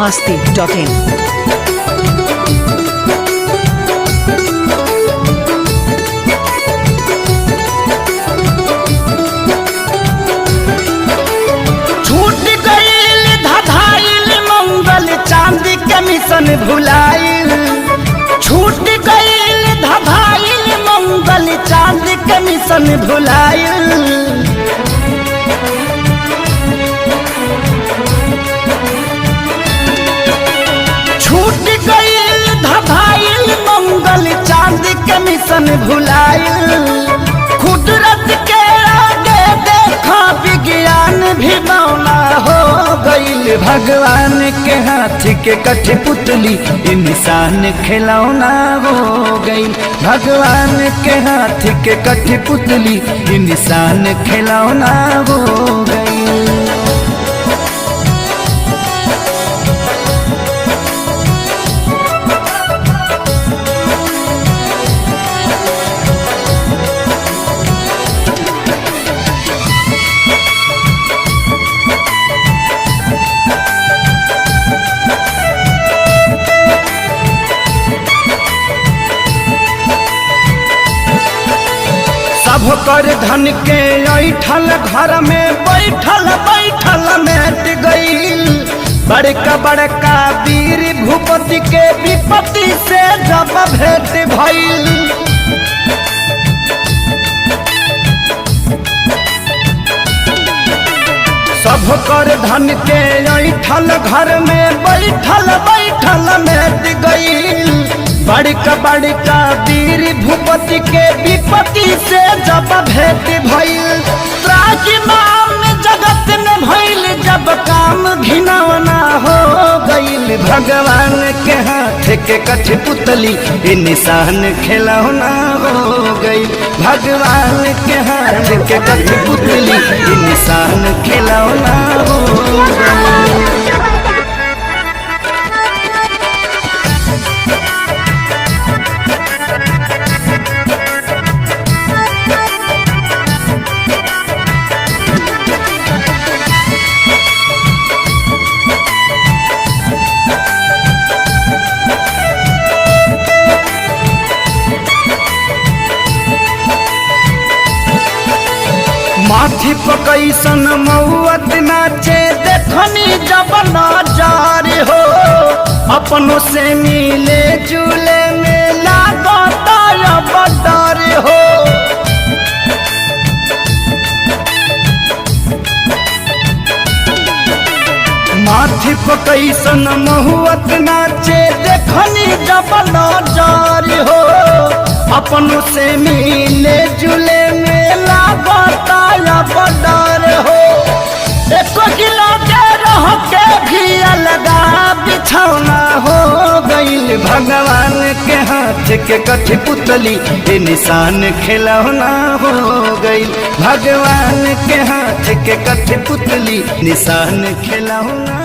masti.in। Mission भुलाइल छूट गईल धभाइल मंगल चांद के मिशन भुलाइल। छूट गईल धभाइल मंगल चांद के मिशन भुलाइल। कुदरत के आगे देखा विज्ञान भी मौला हो गईल। भगवान के हाथ के कठपुतली इंसान खिलौना हो गई। भगवान के हाथ के कठपुतली इंसान खिलौना हो गई। सब कर धन के ऐठल घर में बैठल बैठल मेट गईल। बड़का बड़का वीर भूपति के विपत्ति से जब भेंट भइल। सब कर धन के ऐठल घर में बैठल बैठल मेट गईल। बड़का बड़का वीर भूपति के विपत्ति से जब भेंट भइल। त्राजिमाम जगत में भइल जब काम घिनौना हो गईल। भगवान के हाथ के कठपुतली इंसान खिलौना हो गई। भगवान के हाथ के कठपुतली इंसान खिलौना हो गई। माथी पकैसन मौत नाचे देखनी जब नजार हो। अपनों से मिले जुले में लागता बदर हो। माथी पकैसन महुअत नाचे देखनी जब नजार हो। अपनों से मिले जुले में लागता बदर हो। एक किलो के रह के भी अलगा बिछौना हो गईल। भगवान के हाथ के कठपुतली इंसान खिलौना हो गईल। भगवान के हाथ के कठपुतली निशान खिलौना।